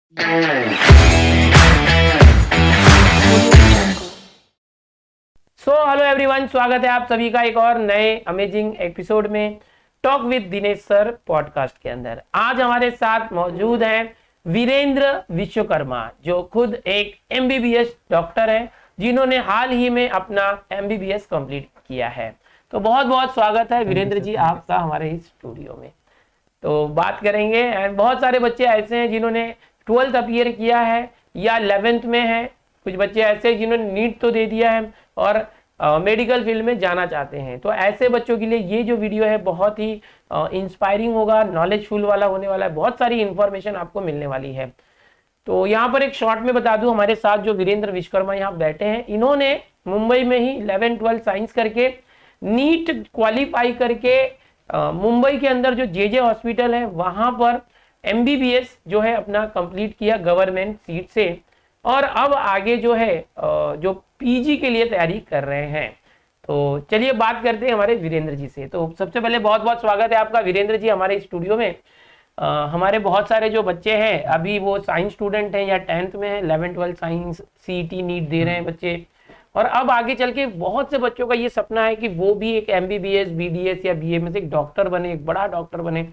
Hello everyone, स्वागत है आप सभी का एक और नए अमेजिंग एपिसोड में talk with Dinesh sir podcast के अंदर। आज हमारे साथ मौजूद हैं वीरेंद्र विश्वकर्मा, जो खुद एक एमबीबीएस डॉक्टर हैं, जिन्होंने हाल ही में अपना एमबीबीएस कंप्लीट किया है। तो बहुत बहुत स्वागत है वीरेंद्र जी आपका हमारे इस स्टूडियो में। तो बात करेंगे, एंड बहुत सारे बच्चे ऐसे हैं जिन्होंने 12th अपीयर किया है या 11th में है, कुछ बच्चे ऐसे हैं जिन्होंने नीट तो दे दिया है और मेडिकल फील्ड में जाना चाहते हैं। तो ऐसे बच्चों के लिए ये जो वीडियो है बहुत ही इंस्पायरिंग होगा, नॉलेजफुल वाला होने वाला है, बहुत सारी इंफॉर्मेशन आपको मिलने वाली है। तो यहाँ पर एक शॉर्ट में बता दूं, हमारे साथ जो वीरेंद्र विश्वकर्मा यहाँ बैठे हैं, इन्होंने मुंबई में ही 11-12 साइंस करके नीट क्वालिफाई करके मुंबई के अंदर जो जे हॉस्पिटल है वहां पर एमबीबीएस जो है अपना कंप्लीट किया गवर्नमेंट सीट से, और अब आगे जो है जो पीजी के लिए तैयारी कर रहे हैं। तो चलिए बात करते हैं हमारे वीरेंद्र जी से। तो सबसे पहले बहुत बहुत स्वागत है आपका वीरेंद्र जी हमारे स्टूडियो में। हमारे बहुत सारे जो बच्चे हैं अभी वो साइंस स्टूडेंट हैं या 10th में है, 11-12 साइंस सीईटी नीट दे रहे हैं बच्चे, और अब आगे चल के बहुत से बच्चों का ये सपना है कि वो भी एक एमबीबीएस बीडीएस या बीएमएस एक डॉक्टर बने, एक बड़ा डॉक्टर बने,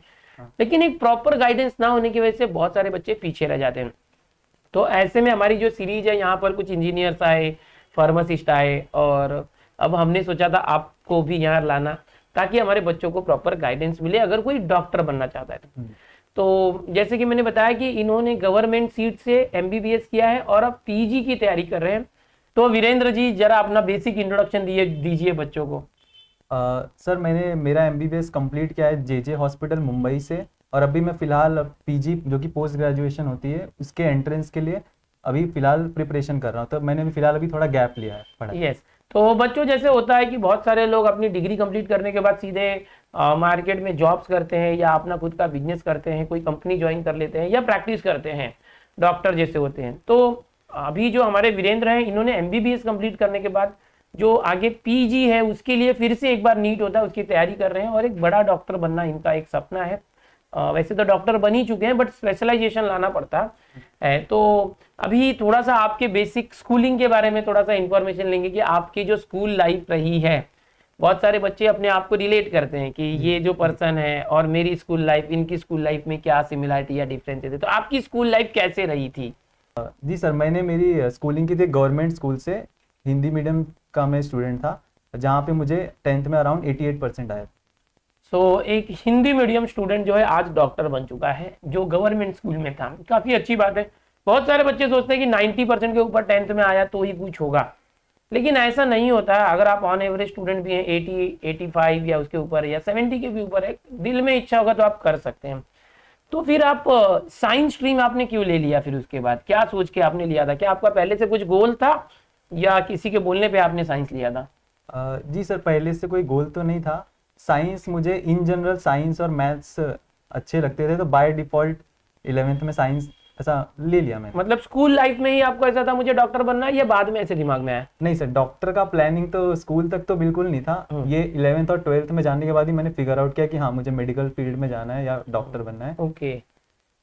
लेकिन एक प्रॉपर गाइडेंस ना होने की वजह से बहुत सारे बच्चे पीछे रह जाते हैं। तो ऐसे में हमारी जो सीरीज है यहाँ पर कुछ इंजीनियर्स आए, फार्मासिस्ट आए, और अब हमने सोचा था आपको भी यहाँ लाना ताकि हमारे बच्चों को प्रॉपर गाइडेंस मिले अगर कोई डॉक्टर बनना चाहता है। तो जैसे कि मैंने बताया कि इन्होंने गवर्नमेंट सीट से एमबीबीएस किया है और अब पीजी की तैयारी कर रहे हैं। तो वीरेंद्र जी जरा अपना बेसिक इंट्रोडक्शन दीजिए बच्चों को। सर मैंने मेरा एमबीबीएस कंप्लीट किया है जे हॉस्पिटल मुंबई से, और अभी मैं फिलहाल पीजी जो कि पोस्ट ग्रेजुएशन होती है उसके एंट्रेंस के लिए अभी फिलहाल प्रिपरेशन कर रहा हूँ। तो मैंने भी फिलहाल अभी थोड़ा गैप लिया है पढ़ाई। यस, तो बच्चों जैसे होता है कि बहुत सारे लोग अपनी डिग्री कंप्लीट करने के बाद सीधे मार्केट में जॉब्स करते हैं या अपना खुद का बिजनेस करते हैं, कोई कंपनी ज्वाइन कर लेते हैं या प्रैक्टिस करते हैं, डॉक्टर जैसे होते हैं। तो अभी जो हमारे वीरेंद्र हैं इन्होंने एमबीबीएस कंप्लीट करने के बाद जो आगे पीजी है उसके लिए फिर से एक बार नीट होता है उसकी तैयारी कर रहे हैं, और एक बड़ा डॉक्टर बनना इनका एक सपना है। वैसे तो डॉक्टर बन ही चुके हैं बट स्पेशलाइजेशन लाना पड़ता है। तो अभी थोड़ा सा आपके बेसिक स्कूलिंग के बारे में थोड़ा सा इंफॉर्मेशन लेंगे कि आपकी जो स्कूल लाइफ रही है। बहुत सारे बच्चे अपने आप को रिलेट करते हैं कि ये जो पर्सन है और मेरी स्कूल लाइफ, इनकी स्कूल लाइफ में क्या सिमिलरिटी या डिफरेंसेस है। तो आपकी स्कूल लाइफ कैसे रही थी? जी सर, मैंने मेरी स्कूलिंग की थी गवर्नमेंट स्कूल से, हिंदी मीडियम का मैं स्टूडेंट था, जहाँ पे मुझे 10th में अराउंड 88% आया। सो एक हिंदी मीडियम स्टूडेंट जो है आज डॉक्टर बन चुका है जो गवर्नमेंट स्कूल में था, काफ़ी अच्छी बात है। बहुत सारे बच्चे सोचते हैं कि 90% के ऊपर 10th में आया तो ही कुछ होगा, लेकिन ऐसा नहीं होता है। अगर आप ऑन एवरेज स्टूडेंट भी हैं 80, 85 या उसके ऊपर या 70 के भी ऊपर है, दिल में इच्छा होगा तो आप कर सकते हैं। तो फिर आप साइंस स्ट्रीम आपने क्यों ले लिया? फिर उसके बाद क्या सोच के आपने लिया था? क्या आपका पहले से कुछ गोल था या किसी के बोलने पे आपने साइंस लिया था? जी सर, पहले से कोई गोल तो नहीं था। साइंस मुझे इन जनरल साइंस और मैथ्स अच्छे लगते थे, तो बाय डिफॉल्ट 11th में साइंस ऐसा ले लिया मैंने। मतलब स्कूल लाइफ में ही आपको ऐसा था मुझे डॉक्टर बनना है, या बाद में ऐसे दिमाग में आया? नहीं सर, डॉक्टर का प्लानिंग तो स्कूल तक तो बिल्कुल नहीं था। ये 11th और 12th में जाने के बाद ही मैंने फिगर आउट किया कि हाँ मुझे मेडिकल फील्ड में जाना है या डॉक्टर बनना है। ओके,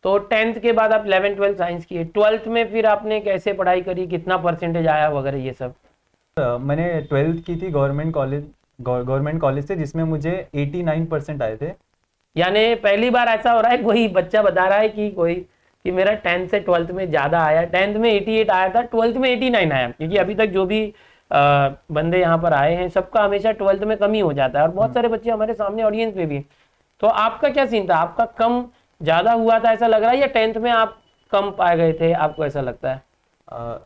तो 10th के बाद आप 11-12 साइंस किए, 12th में फिर आपने कैसे पढ़ाई करी, कितना परसेंटेज आया वगैरह ये सब? मैंने 12th की थी गवर्नमेंट कॉलेज से, जिसमें मुझे 89% आए थे। यानी पहली बार ऐसा हो रहा है कोई बच्चा बता रहा है कि मेरा 10th से 12th में ज्यादा आया, 10th में 88 आया था, 12th में 89 आया। क्योंकि अभी तक जो भी बंदे यहाँ पर आए हैं सबका हमेशा 12th में कम ही हो जाता है, और बहुत सारे बच्चे हमारे सामने ऑडियंस में भी। तो आपका क्या सीन था? आपका कम ज्यादा हुआ था ऐसा लग रहा है, या 10th में आप कम पाए गए थे, आपको ऐसा लगता है?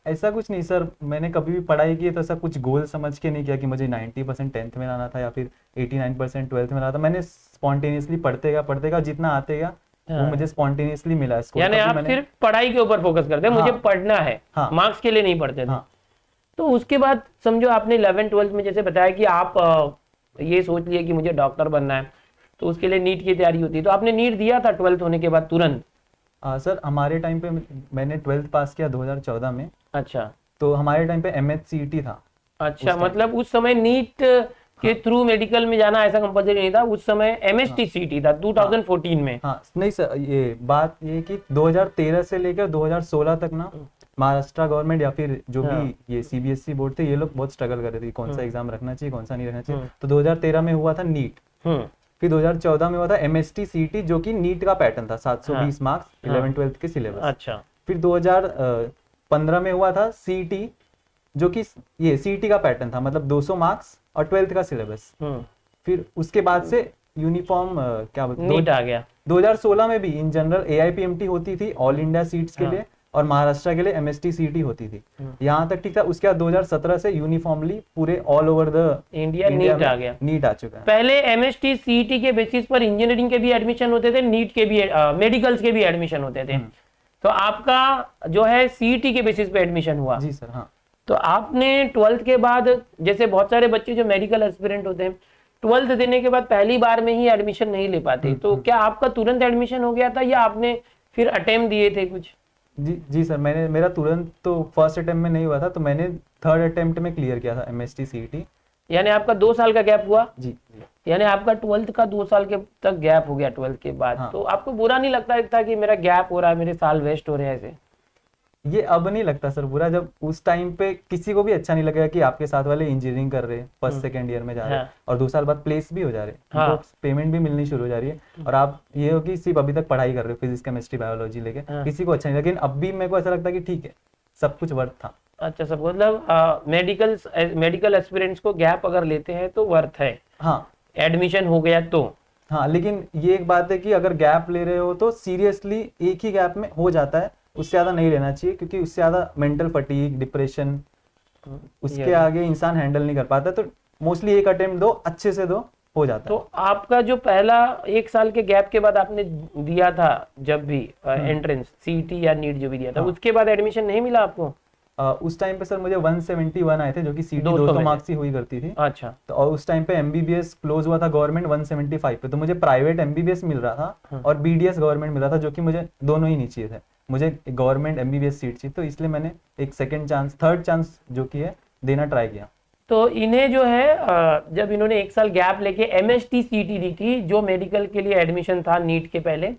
ऐसा कुछ नहीं सर, मैंने कभी भी पढ़ाई की तो ऐसा कुछ गोल समझ के नहीं किया कि मुझे 90% 10th में लाना था या फिर 89% 12th में लाना था। मैंने स्पॉन्टेनियसली पढ़ते गया, जितना आते गया वो मुझे स्पॉन्टेनियसली मिला। यानी आप सिर्फ पढ़ाई के ऊपर फोकस करते हैं, मुझे पढ़ना है, मार्क्स के लिए नहीं पढ़ते थे। तो उसके बाद समझो आपने 11-12 में जैसे बताया कि आप ये सोच लिए कि मुझे डॉक्टर बनना है, तो उसके लिए नीट की तैयारी होती है। तो आपने नीट दिया था 12th होने के बाद तुरंत? सर हमारे टाइम पे मैंने 12th पास किया 2014 में। अच्छा, तो हमारे टाइम पे MHCET था। अच्छा, मतलब उस समय नीट के थ्रू मेडिकल में जाना ऐसा कंपलसरी नहीं था उस समय। MST CT था 2014 में। हाँ नहीं सर, ये बात ये कि 2013 से लेकर 2016 तक ना महाराष्ट्र गवर्नमेंट या फिर जो भी ये CBSE बोर्ड थे, ये लोग बहुत स्ट्रगल कर रहे थे कौन सा एग्जाम रखना चाहिए कौन सा नहीं रखना चाहिए। तो 2013 में हुआ था नीट, फिर 2014 में हुआ था MST CT जो कि नीट का पैटर्न था, 720 मार्क्स 11-12 के सिलेबस। अच्छा। फिर 2015 में हुआ था CT जो कि ये CT का पैटर्न था, मतलब 200 मार्क्स और 12th का सिलेबस। फिर उसके बाद से यूनिफॉर्म क्या बोलते नीट आ गया। 2016 में भी इन जनरल AIPMT होती थी ऑल इंडिया सीट्स के लिए, और महाराष्ट्र के लिए MST CT होती थी। यहाँ तक ठीक था। उसके बाद 2017 से यूनिफॉर्मली पूरे all over the India NEET आ गया। नीट आ चुका है। पहले MST CT के बेसिस पर इंजीनियरिंग के भी एडमिशन होते थे, नीट के भी मेडिकल्स के भी एडमिशन होते थे। तो आपका जो है CT के बेसिस पे एडमिशन हुआ। जी सर। हाँ। तो आपने 12th के बाद, जैसे बहुत सारे बच्चे जो मेडिकल एस्पिरेंट होते हैं 12th देने के बाद पहली बार में ही एडमिशन नहीं ले पाते, तो क्या आपका तुरंत एडमिशन हो गया था या आपने फिर अटेम्प्ट दिए थे कुछ? जी सर, मेरा तुरंत तो फर्स्ट अटेम्प्ट में नहीं हुआ था, तो मैंने थर्ड अटेम्प्ट में क्लियर किया था MST CT। यानी आपका 2 साल का गैप हुआ। जी। यानी आपका 12th का 2 साल के तक गैप हो गया 12th के बाद। हाँ। तो आपको बुरा नहीं लगता था कि मेरा गैप हो रहा है, मेरे साल वेस्ट हो रहे हैं ऐसे? ये अब नहीं लगता सर बुरा, जब उस टाइम पे किसी को भी अच्छा नहीं लगेगा कि आपके साथ वाले इंजीनियरिंग कर रहे हैं, फर्स्ट सेकंड ईयर में जा रहे हैं और 2 साल बाद प्लेस भी हो जा रहे हैं, उनको पेमेंट भी मिलनी शुरू हो जा रही है, और आप ये हो कि सिर्फ अभी तक पढ़ाई कर रहे हो फिजिक्स केमिस्ट्री बायोलॉजी लेके, किसी को अच्छा नहीं। लेकिन अब भी मेरे को ऐसा लगता है कि ठीक है, सब कुछ वर्थ था। अच्छा, सब मतलब मेडिकल एस्पिरेंट्स को गैप अगर लेते हैं तो वर्थ है। हाँ, एडमिशन हो गया तो। हाँ, लेकिन ये एक बात है कि अगर गैप ले रहे हो तो सीरियसली एक ही गैप में हो जाता है, उससे ज्यादा नहीं लेना चाहिए, क्योंकि उससे ज्यादा मेंटल फटीग, डिप्रेशन, उसके आगे इंसान हैंडल नहीं कर पाता। तो मोस्टली एक अटेम्प्ट दो, अच्छे से दो, हो जाता है। तो आपका जो पहला 1 साल के गैप के बाद आपने दिया था जब भी एंट्रेंस CT या नीट जो भी दिया था, उसके बाद एडमिशन नहीं मिला आपको? उस टाइम पे सर मुझे 171 आए थे, जो कि CT 200 मार्क्स ही हुई करती थी। अच्छा। तो और उस टाइम पे MBBS क्लोज हुआ था गवर्नमेंट 175 पे, तो मुझे प्राइवेट MBBS मिल रहा था और BDS गवर्नमेंट मिल रहा था, जो कि मुझे दोनों ही नहीं चाहिए थे। मुझे गवर्नमेंट MBBS सीट चाहिए, तो इसलिए मैंने एक सेकंड चांस, थर्ड चांस जो कि है देना ट्राई किया। तो इन्हें जो है जब इन्होंने 1 साल गैप लेके MST CT दी थी, जो मेडिकल के लिए एडमिशन था नीट के पहले,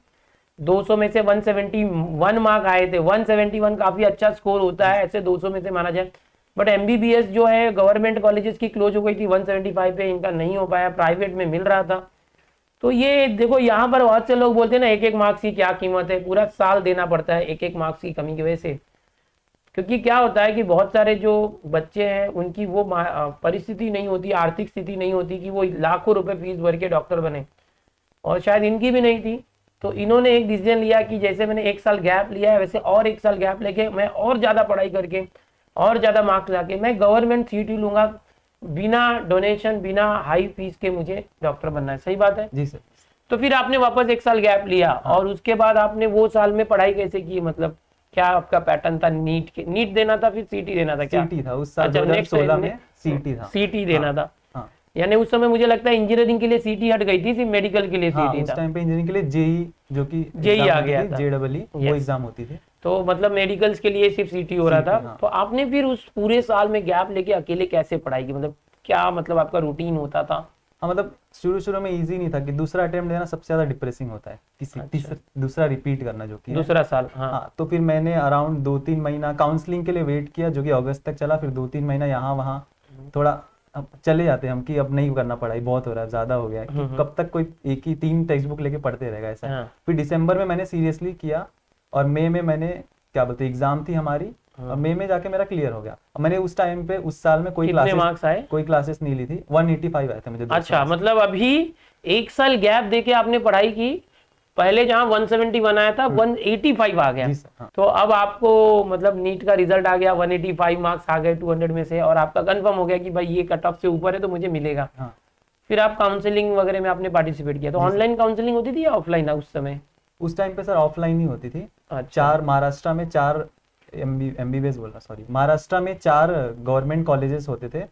200 में से 171 मार्क आए थे। 171 काफी अच्छा स्कोर होता है ऐसे 200 में से माना जाए, बट MBBS जो है गवर्नमेंट कॉलेजेस की क्लोज हो गई थी 175 पे, इनका नहीं हो पाया, प्राइवेट में मिल रहा था। तो ये देखो, यहाँ पर बहुत से लोग बोलते हैं ना, 1-1 मार्क्स की क्या कीमत है, पूरा साल देना पड़ता है 1-1 मार्क्स की कमी की वजह से। क्योंकि क्या होता है कि बहुत सारे जो बच्चे हैं उनकी वो परिस्थिति नहीं होती, आर्थिक स्थिति नहीं होती कि वो लाखों रुपए फीस भर के डॉक्टर बने, और शायद इनकी भी नहीं थी। तो इन्होंने एक डिसीजन लिया कि जैसे मैंने 1 साल गैप लिया है, वैसे और 1 साल गैप लेके मैं और ज्यादा पढ़ाई करके और ज्यादा मार्क्स लाके मैं गवर्नमेंट CT लूंगा, बिना डोनेशन, बिना हाई फीस के मुझे डॉक्टर बनना है। सही बात है जी सर। तो फिर आपने वापस 1 साल गैप लिया, और उसके बाद आपने वो साल में पढ़ाई कैसे की? मतलब क्या आपका पैटर्न था? नीट देना था, फिर CT देना था क्या? CT था उस साल। अच्छा, 2016 में CT था। CT देना था। यानी उस समय मुझे लगता है इंजीनियरिंग के लिए CT हट गई थी, सिर्फ मेडिकल के लिए CT उस था। टाइम पे इंजीनियरिंग के लिए JEE, जो कि JEE आ गया था, JEE वो एग्जाम होती थी। तो मतलब मेडिकल्स के लिए सिर्फ CT हो रहा था। तो आपने फिर उस पूरे साल में गैप लेके अकेले कैसे पढ़ाई की? मतलब क्या, मतलब आपका रूटीन होता था? हाँ, मतलब शुरू में इजी नहीं था कि दूसरा अटेम्प्ट देना सबसे ज्यादा डिप्रेसिंग होता है, दूसरा रिपीट करना, जो कि दूसरा साल। हाँ, तो फिर मैंने अराउंड 2-3 महीना काउंसलिंग के लिए वेट किया, जो कि अगस्त तक चला। फिर 2-3 महीना यहाँ वहाँ थोड़ा अब चले जाते हैं हम कि अब नहीं करना, पढ़ाई बहुत हो रहा है, ज्यादा हो गया है, कि कब तक कोई एक ही 3 टेक्स्ट बुक लेके पढ़ते रहेगा, ऐसा। फिर दिसंबर में मैंने सीरियसली किया, और मई में मैंने क्या बोलते एग्जाम थी हमारी, और मई में जाके मेरा क्लियर हो गया। मैंने उस टाइम पे उस साल में कोई क्लासेस नहीं ली थी। 185 आए थे मुझे। अच्छा, मतलब अभी 1 साल गैप देके आपने पढ़ाई की, पहले जहां 171 आया था 185 आ गया। हाँ। तो अब आपको मतलब नीट का रिजल्ट आ गया, 185 मार्क्स आ गए 200 में से, और आपका कंफर्म हो गया कि भाई ये कट ऑफ से ऊपर है तो मुझे मिलेगा। हाँ। फिर आप काउंसलिंग वगैरह में आपने पार्टिसिपेट किया। तो ऑनलाइन काउंसलिंग होती थी या ऑफलाइन उस समय? उस टाइम पे सर ऑफलाइन ही होती थी। महाराष्ट्र में 4 MBBS बोल रहा, सॉरी, महाराष्ट्र में 4 गवर्नमेंट कॉलेजेस होते थे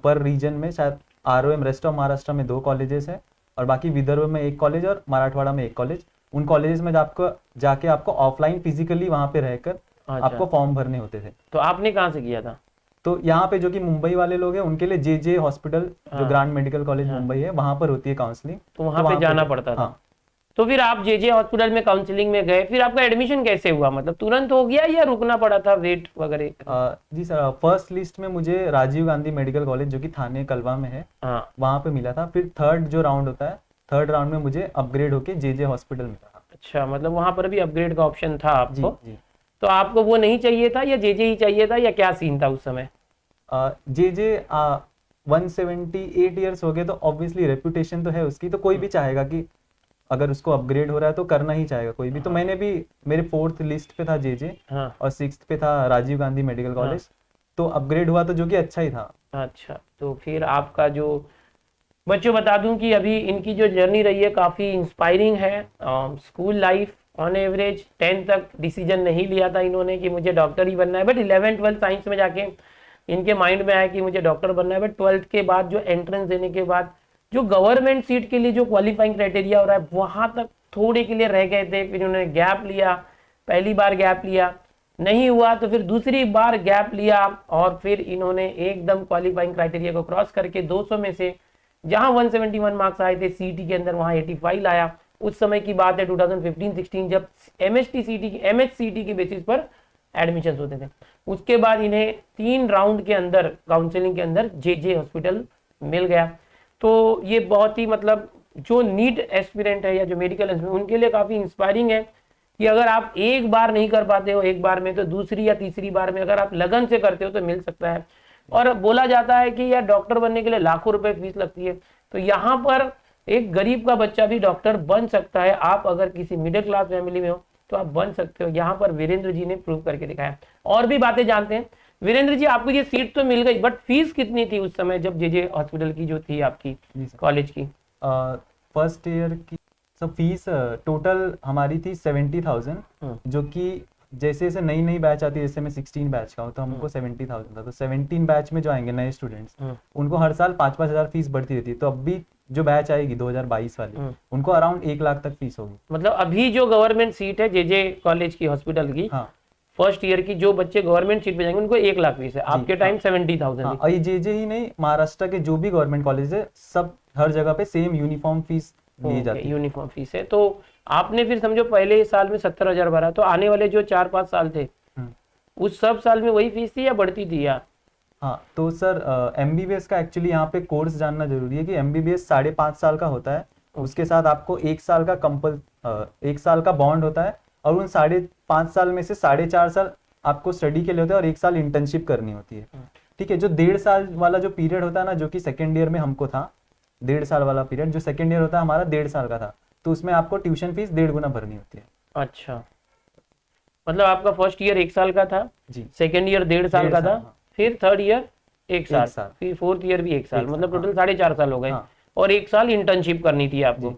पर रीजन में। शायद ROM रेस्ट ऑफ महाराष्ट्र में 2 कॉलेजेस है, और बाकी विदर्भ में 1 कॉलेज और मराठवाड़ा में 1 कॉलेज। उन कॉलेजेस में जाके आपको ऑफलाइन फिजिकली वहां पे रहकर आपको फॉर्म भरने होते थे। तो आपने कहाँ से किया था? तो यहाँ पे जो कि मुंबई वाले लोग हैं उनके लिए जे हॉस्पिटल जो हाँ। ग्रांड मेडिकल कॉलेज हाँ। मुंबई है वहां पर होती है काउंसलिंग। तो वहां पे जाना पड़ता था। हाँ। तो फिर आप जे हॉस्पिटल में काउंसलिंग में गए, फिर आपका एडमिशन कैसे हुआ, मतलब तुरंत हो गया या रुकना पड़ा था, वेट वगैरह? जी सर, फर्स्ट लिस्ट में मुझे राजीव गांधी मेडिकल कॉलेज जो कि थाने कलवा में है हाँ। वहां पे मिला था। फिर थर्ड जो राउंड होता है, थर्ड राउंड में मुझे अपग्रेड होके जे हॉस्पिटल मिला। अच्छा, मतलब वहां पर भी अपग्रेड का ऑप्शन था जी आपको। जी। तो आपको वो नहीं चाहिए था या जे ही चाहिए था, या क्या सीन था उस समय? जे 178 ईयर्स हो गए तो ऑब्वियसली रेपुटेशन तो है उसकी, तो कोई भी चाहेगा कि अगर उसको अपग्रेड हो रहा है तो करना ही चाहेगा कोई भी। तो मैंने भी, मेरे फोर्थ लिस्ट पे था जे हाँ। और सिक्स्थ पे था राजीव गांधी मेडिकल कॉलेज। तो अपग्रेड हुआ तो जो कि अच्छा ही था। अच्छा, तो फिर आपका जो, बच्चों बता दूं कि अभी इनकी जो जर्नी रही है काफ़ी इंस्पायरिंग है। स्कूल लाइफ ऑन एवरेज 10 तक डिसीजन नहीं लिया था इन्होंने कि मुझे डॉक्टर ही बनना है, बट 11-12 साइंस में जाके इनके माइंड में आया कि मुझे डॉक्टर बनना है। बट 12th के बाद जो एंट्रेंस देने के बाद जो गवर्नमेंट सीट के लिए जो क्वालिफाइंग क्राइटेरिया हो रहा है वहाँ तक थोड़े के लिए रह गए थे। फिर उन्होंने गैप लिया, पहली बार गैप लिया, नहीं हुआ तो फिर दूसरी बार गैप लिया, और फिर इन्होंने एकदम क्वालिफाइंग क्राइटेरिया को क्रॉस करके 200 में से जहां 171 मार्क्स आए थे सीईटी के अंदर, वहां 85 लाया। उस समय की बात है 2015-16, जब एमएचसीईटी के बेसिस पर एडमिशन होते थे। उसके बाद इन्हें 3 राउंड के अंदर काउंसलिंग के अंदर जे हॉस्पिटल मिल गया। तो ये बहुत ही, मतलब जो नीट एस्पिरेंट है या जो मेडिकल एस्पिरेंट, उनके लिए काफ़ी इंस्पायरिंग है कि अगर आप एक बार नहीं कर पाते हो एक बार में, तो दूसरी या तीसरी बार में अगर आप लगन से करते हो तो मिल सकता है। और बोला जाता है कि यार डॉक्टर बनने के लिए लाखों रुपए फीस लगती है, तो यहाँ पर एक गरीब का बच्चा भी डॉक्टर बन सकता है। आप अगर किसी मिडिल क्लास फैमिली में हो तो आप बन सकते हो। यहाँ पर वीरेंद्र जी ने प्रूव करके दिखाया। और भी बातें जानते हैं। वीरेंद्र जी, आपको ये सीट तो मिल गई, बट फीस कितनी थी उस समय जब जे हॉस्पिटल की जो थी आपकी कॉलेज की? फर्स्ट ईयर की सब फीस टोटल हमारी थी 70,000, जो कि जैसे जैसे नई नई बैच आती है, जैसे मैं 16 बैच का हूँ तो हमको 70,000 था। तो 17 बैच में जो आएंगे नए स्टूडेंट्स, उनको हर साल 5-5 हजार फीस बढ़ती रहती है। तो अब भी जो बैच आएगी 2022 वाली, उनको अराउंड 1 लाख तक फीस होगी। मतलब अभी जो गवर्नमेंट सीट है जे कॉलेज की हॉस्पिटल की, हाँ, फर्स्ट ईयर की जो बच्चे गवर्नमेंट सीट पे जाएंगे उनको 1 लाख फीस है। आपके टाइम 70,000 हाँ, थी। और ये जे ही नहीं, महाराष्ट्र के जो भी गवर्नमेंट कॉलेज है सब हर जगह पे सेम यूनिफॉर्म फीस ली जाती है। यूनिफॉर्म फीस है। तो आपने फिर समझो पहले साल में 70,000 भरा, तो आने वाले जो 4-5 साल थे उस सब साल में वही फीस थी या बढ़ती थी या? हाँ, तो सर एमबीबीएस का एक्चुअली यहाँ पे कोर्स जानना जरूरी है कि एमबीबीएस 5.5 साल का होता है। उसके साथ आपको 1 साल का 1 साल का बॉन्ड होता है, और उन 5.5 साल में से 4.5 साल आपको स्टडी के लिए होता है और 1 साल इंटर्नशिप करनी होती है। ठीक है, जो 1.5 साल वाला जो पीरियड होता है ना, जो कि सेकेंड ईयर में हमको था 1.5 साल वाला पीरियड, जो सेकेंड ईयर होता है हमारा 1.5 साल का था, तो उसमें आपको ट्यूशन फीस 1.5 गुना भरनी होती है। अच्छा, मतलब आपका फर्स्ट ईयर 1 साल का था जी, सेकेंड ईयर 1.5 साल का था, फिर थर्ड ईयर 1 साल, फिर फोर्थ ईयर भी 1 साल, मतलब टोटल 4.5 साल हो गए। और 1 साल इंटर्नशिप करनी थी आपको।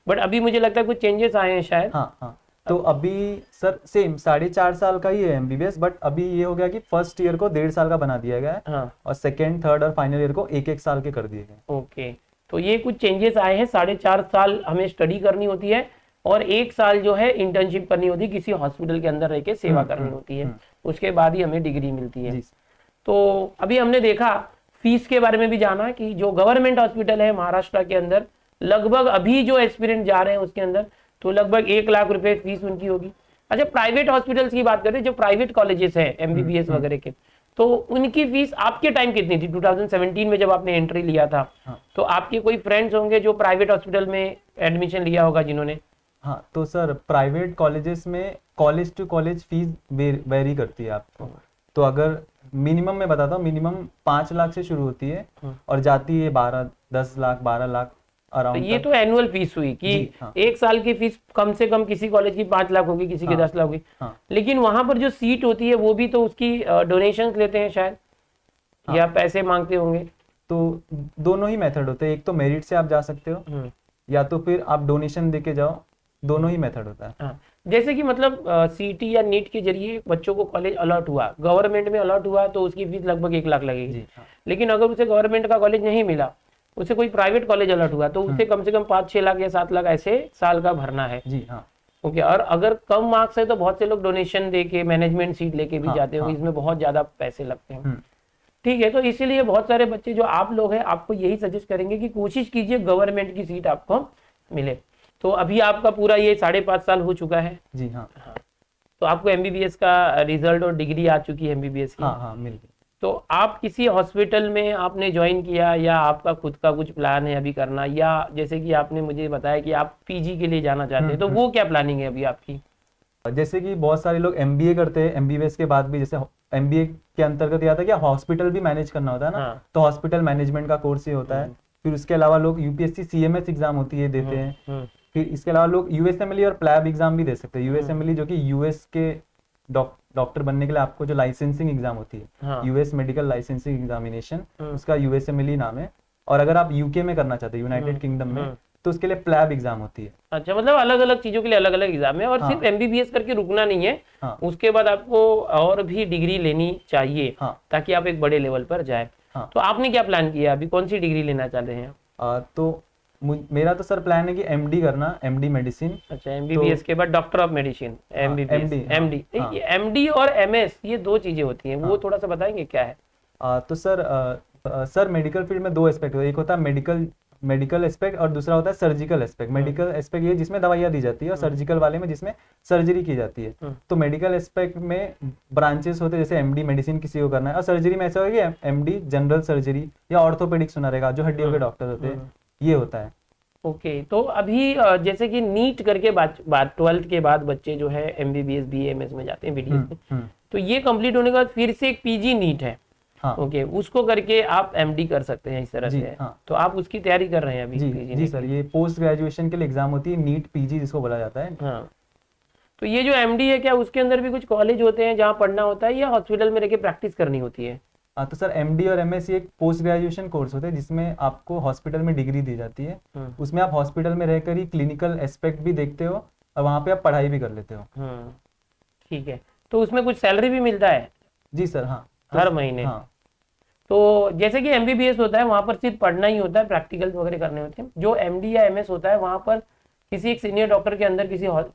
बट अभी मुझे लगता है कुछ चेंजेस आए हैं शायद। हाँ, तो अभी सर सेम 4.5 साल का ही है एमबीबीएस, बट अभी ये हो गया कि फर्स्ट ईयर को 1.5 साल का बना दिया गया है, और सेकेंड, थर्ड और फाइनल ईयर को 1-1 साल के कर दिए गए। ओके, तो ये कुछ चेंजेस आए हैं। 4.5 साल हमें स्टडी करनी होती है और 1 साल जो है इंटर्नशिप करनी होती है, किसी हॉस्पिटल के अंदर रह के सेवा करनी होती है, उसके बाद ही हमें डिग्री मिलती है। तो अभी हमने देखा, फीस के बारे में भी जाना कि जो गवर्नमेंट हॉस्पिटल है महाराष्ट्र के अंदर, लगभग अभी जो एस्पिरेंट जा रहे हैं उसके अंदर तो लगभग 1 लाख रुपए फीस उनकी होगी। अच्छा, प्राइवेट हॉस्पिटल्स की बात करें, जो प्राइवेट कॉलेजेस हैं एमबीबीएस वगैरह के, तो उनकी फीस आपके टाइम कितनी थी? 2017 में जब आपने एंट्री लिया था, तो आपके कोई फ्रेंड्स होंगे जो प्राइवेट हॉस्पिटल में एडमिशन लिया होगा जिन्होंने? हाँ, तो सर प्राइवेट कॉलेजेस में college to college fees vary करती है आपको। तो अगर मिनिमम मैं बताता हूँ, मिनिमम 5 लाख से शुरू होती है और जाती है 10 लाख 12 लाख अराउंड। तो ये तो एनुअल फीस हुई कि 1 साल की फीस कम से कम किसी कॉलेज की 5 लाख होगी, किसी की 10 लाख होगी। लेकिन वहां पर जो सीट होती है वो भी तो उसकी डोनेशंस लेते हैं शायद, या पैसे मांगते होंगे। तो दोनों ही मेथड होते हैं, एक तो मेरिट से आप जा सकते हो, या तो फिर आप डोनेशन देके जाओ, दोनों ही मेथड होता है। जैसे कि मतलब सीटी या नीट के जरिए बच्चों को कॉलेज अलॉट हुआ, गवर्नमेंट में अलॉट हुआ, तो उसकी फीस लगभग 1 लाख लगेगी। लेकिन अगर उसे गवर्नमेंट का कॉलेज नहीं मिला, उसे कोई प्राइवेट कॉलेज अलॉट हुआ, तो उसे कम से कम 5-6 लाख या 7 लाख ऐसे साल का भरना है। जी हाँ। ओके, और अगर कम मार्क्स है तो बहुत से लोग डोनेशन दे के मैनेजमेंट सीट लेके भी जाते होंगे, इसमें बहुत ज्यादा पैसे लगते हैं। ठीक है, तो इसीलिए बहुत सारे बच्चे जो आप लोग हैं आपको यही सजेस्ट करेंगे कि कोशिश कीजिए गवर्नमेंट की सीट आपको मिले। तो अभी आपका पूरा ये 5.5 साल हो चुका है। जी हाँ। हाँ, तो आपको एमबीबीएस का रिजल्ट और डिग्री आ चुकी है एमबीबीएस की। हाँ हाँ मिल गई। तो आप किसी हॉस्पिटल में आपने ज्वाइन किया या आपका खुद का कुछ प्लान है अभी करना, या जैसे कि आपने मुझे बताया कि आप पीजी के लिए जाना चाहते हैं, तो वो क्या प्लानिंग है अभी आपकी? जैसे कि बहुत सारे लोग एमबीए करते हैं, एमबीबीएस के बाद भी, जैसे एमबीए के अंतर्गत ये आता है कि हॉस्पिटल भी मैनेज करना होता है ना। हाँ। तो हॉस्पिटल मैनेजमेंट का कोर्स ये होता है। फिर उसके अलावा लोग यूपीएससी सीएमएस एग्जाम होती है देते हैं। फिर इसके अलावा लोग यूएसएमएलई और प्लैब एग्जाम भी दे सकते हैं। यूएसएमएलई जो कि यूएस के डॉक्टर बनने के लिए आपको जो लाइसेंसिंग एग्जाम होती है, यूएस मेडिकल लाइसेंसिंग एग्जामिनेशन, उसका यूएसएमएलई नाम है। और अगर आप यूके में करना चाहते हैं, यूनाइटेड किंगडम में, तो उसके लिए प्लैब एग्जाम होती है। अच्छा, मतलब अलग अलग चीजों के लिए अलग अलग एग्जाम है, और हाँ। सिर्फ एमबीबीएस करके रुकना नहीं है। हाँ। उसके बाद आपको और भी डिग्री लेनी चाहिए। हाँ। ताकि आप एक बड़े लेवल पर जाए। हाँ। तो आपने क्या प्लान किया, अभी कौन सी डिग्री लेना चाह रहे हैं? तो मेरा तो सर प्लान है कि एमडी करना, एमडी मेडिसिन। अच्छा, एमबीबीएस के बाद doctor of medicine, MBBS, MD, हाँ। एमडी और एमएस ये दो चीजें होती हैं, वो थोड़ा सा बताएंगे क्या है? तो सर मेडिकल फील्ड में दो एस्पेक्ट होते हैं। एक होता है मेडिकल एस्पेक्ट और दूसरा होता है सर्जिकल एस्पेक्ट। मेडिकल एस्पेक्ट ये जिसमें दवाइयाँ दी जाती है, और सर्जिकल वाले में जिसमें सर्जरी की जाती है। तो मेडिकल एस्पेक्ट में ब्रांचेस होते हैं, जैसे एमडी मेडिसिन किसी को करना है, और सर्जरी में ऐसा होगा कि एमडी जनरल सर्जरी या ऑर्थोपेडिक सुना रहेगा, जो हड्डियों के डॉक्टर होते हैं, ये होता है। ओके, तो अभी जैसे कि नीट करके बाद 12th के बाद बच्चे जो है एमबीबीएस बीएमएस में जाते हैं, बीडीएस में, तो ये कंप्लीट होने के बाद फिर से एक पीजी नीट है। हाँ। ओके, उसको करके आप एमडी कर सकते हैं इस तरह से। हाँ। तो आप उसकी तैयारी कर रहे हैं अभी? जी सर, ये पोस्ट ग्रेजुएशन के लिए एग्जाम होती है, नीट पीजी जिसको बोला जाता है। हाँ, तो ये जो एमडी है, क्या उसके अंदर भी कुछ कॉलेज होते हैं जहाँ पढ़ना होता है, या हॉस्पिटल में रह के प्रैक्टिस करनी होती है? तो सर एमडी और एमएससी एक पोस्ट ग्रेजुएशन कोर्स होते हैं, जिसमें आपको हॉस्पिटल में डिग्री दी जाती है। उसमें आप हॉस्पिटल में रहकर ही क्लिनिकल एस्पेक्ट भी देखते हो, और वहाँ पे आप पढ़ाई भी कर लेते हो। ठीक है, तो उसमें कुछ सैलरी भी मिलता है? जी सर, हाँ, हर महीने? हाँ। तो जैसे कि एमबीबीएस होता है वहाँ पर सिर्फ पढ़ना ही होता है, प्रैक्टिकल वगैरह करने होते हैं। जो एमडी या एमएस होता है वहाँ पर किसी एक सीनियर डॉक्टर के अंदर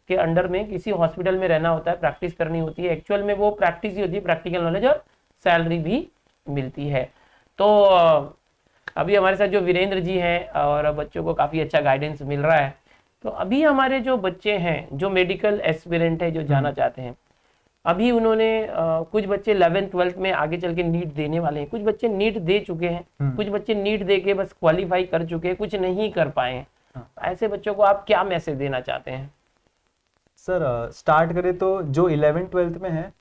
के अंडर में किसी हॉस्पिटल में रहना होता है, प्रैक्टिस करनी होती है। एक्चुअल में वो प्रैक्टिस ही होती है, प्रैक्टिकल नॉलेज, और सैलरी भी मिलती है। तो अभी हमारे साथ जो वीरेंद्र जी हैं, और बच्चों को काफ़ी अच्छा गाइडेंस मिल रहा है। तो अभी हमारे जो बच्चे हैं जो मेडिकल एस्पिरेंट है, जो जाना चाहते हैं, अभी उन्होंने कुछ बच्चे 11th 12th में आगे चल के नीट देने वाले हैं, कुछ बच्चे नीट दे चुके हैं, कुछ बच्चे नीट दे के बस क्वालिफाई कर चुके हैं, कुछ नहीं कर पाए हैं। ऐसे बच्चों को आप क्या मैसेज देना चाहते हैं? सर स्टार्ट करें तो जो 11th 12th में है,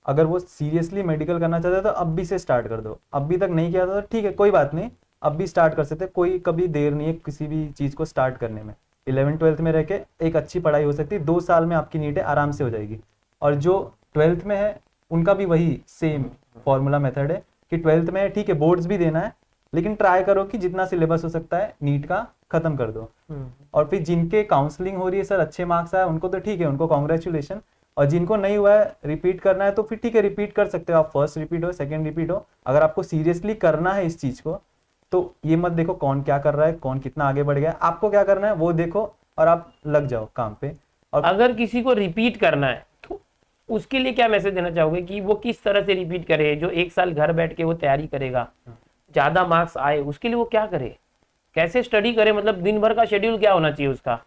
अगर वो सीरियसली मेडिकल करना चाहते हैं तो अब भी से स्टार्ट कर दो। अभी तक नहीं किया था तो ठीक है, कोई बात नहीं, अब भी स्टार्ट कर सकते हैं। कोई कभी देर नहीं है किसी भी चीज़ को स्टार्ट करने में। 11th 12th में रह के एक अच्छी पढ़ाई हो सकती है, 2 साल में आपकी नीटें आराम से हो जाएगी। और जो 12th में है उनका भी वही सेम फॉर्मूला मेथड है कि 12th में ठीक है, बोर्ड्स भी देना है, लेकिन ट्राई करो कि जितना सिलेबस हो सकता है नीट का खत्म कर दो। और फिर जिनके काउंसलिंग हो रही है सर, अच्छे मार्क्स आए, उनको तो ठीक है, उनको कॉन्ग्रेचुलेशन। और जिनको नहीं हुआ है, रिपीट करना है, तो फिर ठीक है, रिपीट कर सकते हो आप। फर्स्ट रिपीट हो, सेकंड रिपीट हो, अगर आपको सीरियसली करना है इस चीज को, तो ये मत देखो कौन क्या कर रहा है, कौन कितना आगे बढ़ गया। आपको क्या करना है वो देखो, और आप लग जाओ काम पे। और अगर किसी को रिपीट करना है तो उसके लिए क्या मैसेज देना चाहोगे कि वो किस तरह से रिपीट करे? जो 1 साल घर बैठ के वो तैयारी करेगा, ज्यादा मार्क्स आए, उसके लिए वो क्या करे, कैसे स्टडी करे? मतलब दिन भर का शेड्यूल क्या होना चाहिए उसका?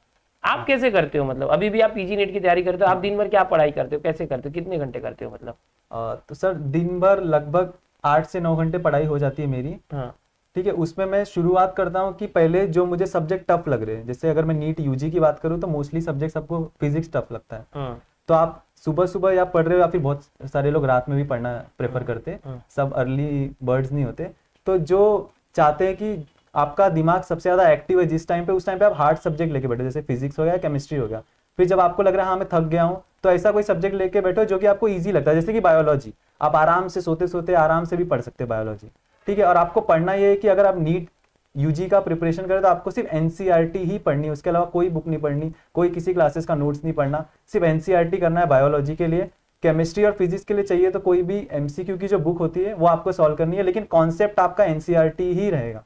आप कैसे करते हो? मतलब अभी भी आप पीजी नेट की तैयारी करते हो, आप दिन भर क्या पढ़ाई करते हो, कैसे करते हो, कितने घंटे करते हो? मतलब तो सर दिन भर लगभग 8 से 9 घंटे पढ़ाई हो जाती है मेरी। हाँ। ठीक है, उसमें मैं शुरुआत करता हूँ कि पहले जो मुझे सब्जेक्ट टफ लग रहे हैं, जैसे अगर मैं नीट यूजी की बात करूँ तो मोस्टली सब्जेक्ट सबको फिजिक्स टफ लगता है। तो आप सुबह सुबह या पढ़ रहे हो, या फिर बहुत सारे लोग रात में भी पढ़ना प्रेफर करते हैं, सब अर्ली बर्ड्स नहीं होते। तो जो चाहते हैं कि आपका दिमाग सबसे ज्यादा एक्टिव है जिस टाइम पे, उस टाइम पे आप हार्ड सब्जेक्ट लेके बैठो, जैसे फिजिक्स हो गया, केमिस्ट्री हो गया। फिर जब आपको लग रहा है हाँ मैं थक गया हूँ, तो ऐसा कोई सब्जेक्ट लेके बैठो जो कि आपको ईजी लगता है, जैसे कि बायोलॉजी। आप आराम से सोते सोते आराम से भी पढ़ सकते हैं बायोलॉजी। ठीक है, और आपको पढ़ना ये है कि अगर आप नीट यूजी का प्रिपरेशन करें तो आपको सिर्फ एनसीईआरटी ही पढ़नी है, उसके अलावा कोई बुक नहीं पढ़नी, कोई किसी क्लासेस का नोट्स नहीं पढ़ना, सिर्फ एनसीईआरटी करना है बायोलॉजी के लिए। केमिस्ट्री और फिजिक्स के लिए चाहिए तो कोई भी एमसीक्यू की जो बुक होती है वो आपको सॉल्व करनी है, लेकिन कॉन्सेप्ट आपका एनसीईआरटी ही रहेगा।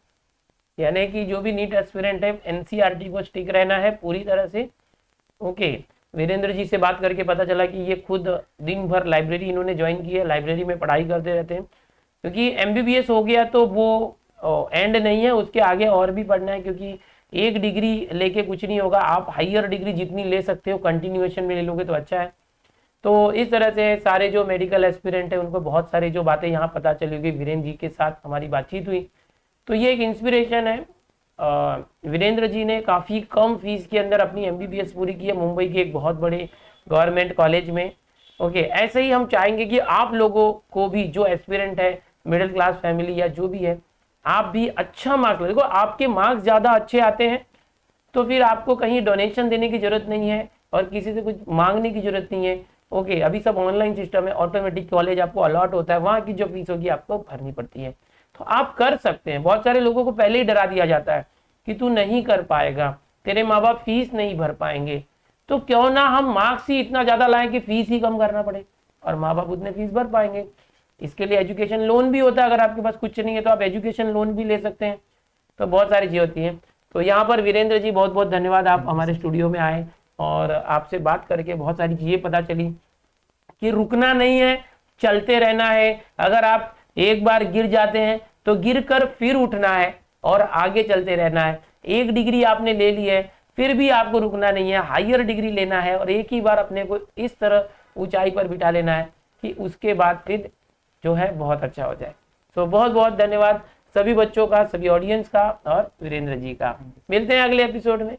यानी कि जो भी नीट एस्पिरेंट है, एनसीईआरटी को स्टिक रहना है पूरी तरह से। ओके, वीरेंद्र जी से बात करके पता चला कि ये खुद दिन भर लाइब्रेरी इन्होंने ज्वाइन की है, लाइब्रेरी में पढ़ाई करते रहते हैं। क्योंकि एमबीबीएस हो गया तो वो एंड नहीं है, उसके आगे और भी पढ़ना है, क्योंकि एक डिग्री लेके कुछ नहीं होगा। आप हायर डिग्री जितनी ले सकते हो कंटिन्यूएशन में ले लोगे तो अच्छा है। तो इस तरह से सारे जो मेडिकल एस्पिरेंट है उनको बहुत सारी जो बातें यहाँ पता चली होगी। वीरेंद्र जी के साथ हमारी बातचीत हुई तो ये एक इंस्पिरेशन है। वीरेंद्र जी ने काफ़ी कम फीस के अंदर अपनी एमबीबीएस पूरी की है मुंबई के एक बहुत बड़े गवर्नमेंट कॉलेज में। ओके, ऐसे ही हम चाहेंगे कि आप लोगों को भी जो एस्पिरेंट है, मिडिल क्लास फैमिली या जो भी है, आप भी अच्छा मार्क्स देखो। आपके मार्क्स ज़्यादा अच्छे आते हैं तो फिर आपको कहीं डोनेशन देने की जरूरत नहीं है और किसी से कुछ मांगने की जरूरत नहीं है। ओके, अभी सब ऑनलाइन सिस्टम है, ऑटोमेटिक कॉलेज आपको अलॉट होता है, वहाँ की जो फीस होगी आपको भरनी पड़ती है। तो आप कर सकते हैं। बहुत सारे लोगों को पहले ही डरा दिया जाता है कि तू नहीं कर पाएगा, तेरे माँ बाप फीस नहीं भर पाएंगे। तो क्यों ना हम मार्क्स ही इतना ज़्यादा लाएं कि फीस ही कम करना पड़े और माँ बाप उतने फीस भर पाएंगे। इसके लिए एजुकेशन लोन भी होता है। अगर आपके पास कुछ नहीं है तो आप एजुकेशन लोन भी ले सकते हैं। तो बहुत सारी चीज़ होती है। तो यहाँ पर वीरेंद्र जी बहुत बहुत धन्यवाद, आप हमारे स्टूडियो में आए और आपसे बात करके बहुत सारी चीज़ें पता चली कि रुकना नहीं है, चलते रहना है। अगर आप एक बार गिर जाते हैं तो गिर कर फिर उठना है और आगे चलते रहना है। एक डिग्री आपने ले ली है, फिर भी आपको रुकना नहीं है, हायर डिग्री लेना है और एक ही बार अपने को इस तरह ऊंचाई पर बिठा लेना है कि उसके बाद फिर जो है बहुत अच्छा हो जाए। तो बहुत बहुत धन्यवाद सभी बच्चों का, सभी ऑडियंस का और वीरेंद्र जी का। मिलते हैं अगले एपिसोड में।